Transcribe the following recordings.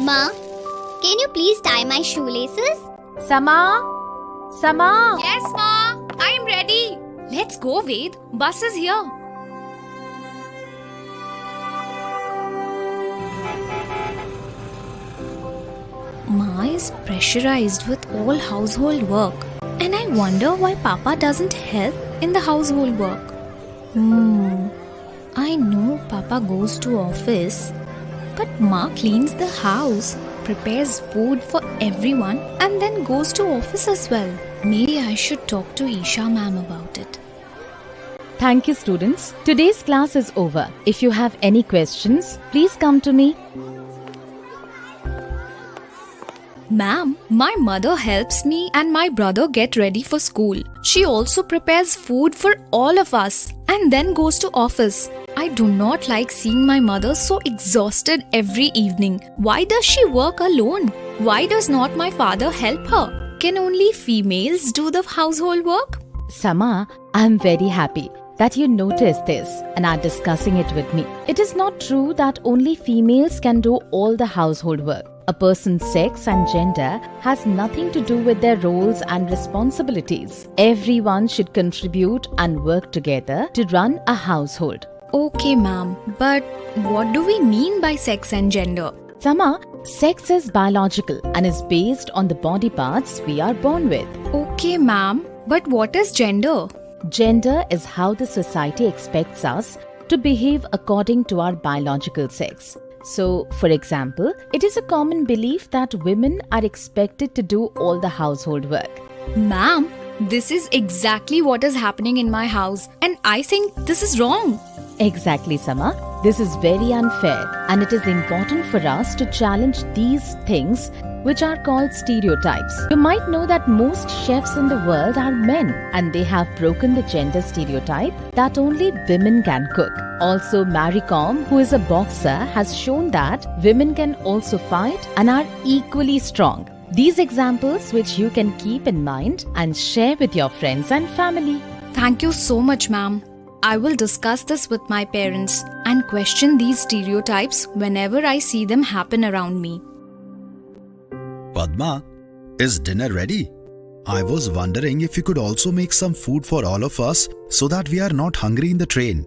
Ma, can you please tie my shoelaces? Sama? Sama? Yes, Ma. I'm ready. Let's go, Ved. Bus is here. Ma is pressurized with all household work. And I wonder why Papa doesn't help in the household work. I know Papa goes to office, but Ma cleans the house, prepares food for everyone and then goes to office as well. Maybe I should talk to Isha ma'am about it. Thank you, students. Today's class is over. If you have any questions, please come to me. Ma'am, my mother helps me and my brother get ready for school. She also prepares food for all of us and then goes to office. I do not like seeing my mother so exhausted every evening. Why does she work alone? Why does not my father help her? Can only females do the household work? Sama, I am very happy that you noticed this and are discussing it with me. It is not true that only females can do all the household work. A person's sex and gender has nothing to do with their roles and responsibilities. Everyone should contribute and work together to run a household. Okay, ma'am, but what do we mean by sex and gender? Sama, sex is biological and is based on the body parts we are born with. Okay, ma'am, but what is gender? Gender is how the society expects us to behave according to our biological sex. So, for example, it is a common belief that women are expected to do all the household work. Ma'am, this is exactly what is happening in my house and I think this is wrong. Exactly, Sama. This is very unfair and it is important for us to challenge these things which are called stereotypes. You might know that most chefs in the world are men and they have broken the gender stereotype that only women can cook. Also, Mary Kom, who is a boxer, has shown that women can also fight and are equally strong. These examples which you can keep in mind and share with your friends and family. Thank you so much, ma'am. I will discuss this with my parents and question these stereotypes whenever I see them happen around me. Padma, is dinner ready? I was wondering if you could also make some food for all of us so that we are not hungry in the train.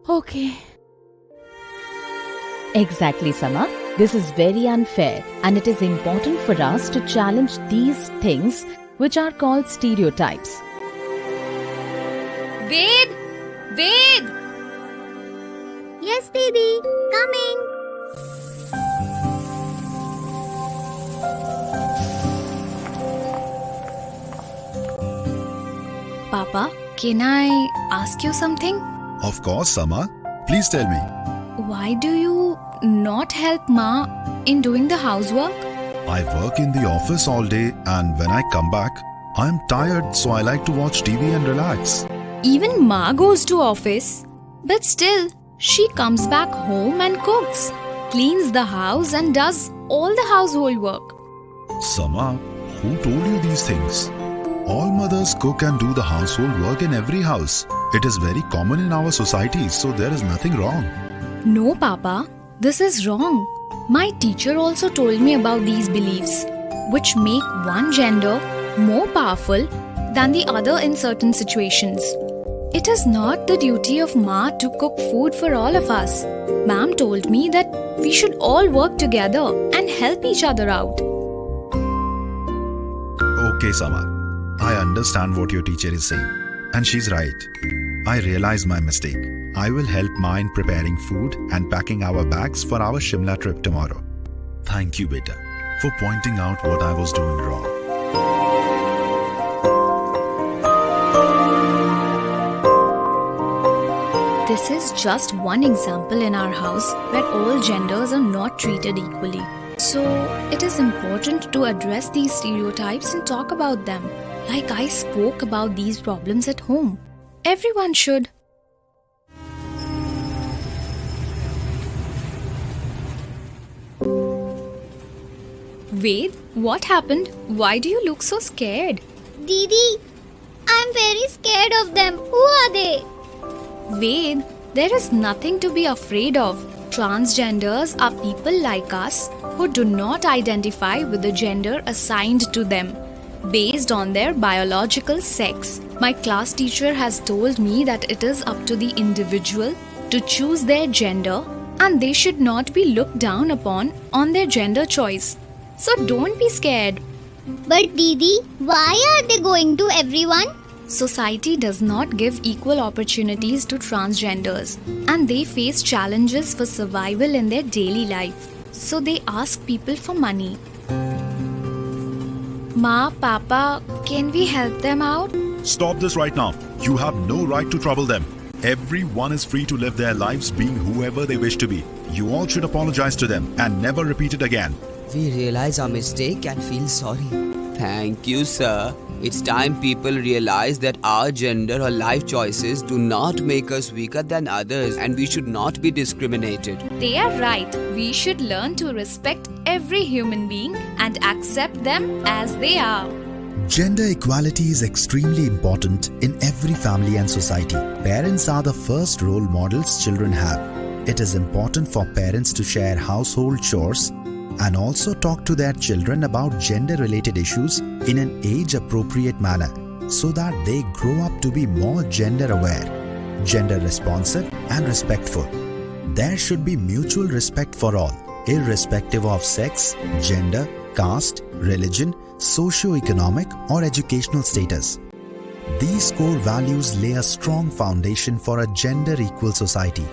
Okay. Exactly, Sama. This is very unfair and it is important for us to challenge these things which are called stereotypes. Ved! Ved! Yes, Didi. Coming. Papa, can I ask you something? Of course, Sama. Please tell me. Why do you not help Ma in doing the housework? I work in the office all day and when I come back, I am tired, so I like to watch TV and relax. Even Ma goes to office, but still, she comes back home and cooks, cleans the house and does all the household work. Sama, who told you these things? All mothers cook and do the household work in every house. It is very common in our society, so there is nothing wrong. No, Papa, this is wrong. My teacher also told me about these beliefs, which make one gender more powerful than the other in certain situations. It is not the duty of Ma to cook food for all of us. Ma'am told me that we should all work together and help each other out. Okay, Sama. I understand what your teacher is saying. And she's right. I realize my mistake. I will help Ma in preparing food and packing our bags for our Shimla trip tomorrow. Thank you, beta, for pointing out what I was doing wrong. This is just one example in our house where all genders are not treated equally. So, it is important to address these stereotypes and talk about them. Like I spoke about these problems at home. Everyone should. Ved, what happened? Why do you look so scared? Didi, I'm very scared of them. Who are they? Ved, there is nothing to be afraid of. Transgenders are people like us who do not identify with the gender assigned to them based on their biological sex. My class teacher has told me that it is up to the individual to choose their gender and they should not be looked down upon on their gender choice. So don't be scared. But Didi, why are they going to everyone? Society does not give equal opportunities to transgenders and they face challenges for survival in their daily life. So they ask people for money. Ma, Papa, can we help them out? Stop this right now. You have no right to trouble them. Everyone is free to live their lives being whoever they wish to be. You all should apologize to them and never repeat it again. We realize our mistake and feel sorry. Thank you, sir. It's time people realize that our gender or life choices do not make us weaker than others and we should not be discriminated. They are right. We should learn to respect every human being and accept them as they are. Gender equality is extremely important in every family and society. Parents are the first role models children have. It is important for parents to share household chores and also talk to their children about gender-related issues in an age-appropriate manner so that they grow up to be more gender-aware, gender-responsive and respectful. There should be mutual respect for all, irrespective of sex, gender, caste, religion, socio-economic or educational status. These core values lay a strong foundation for a gender-equal society.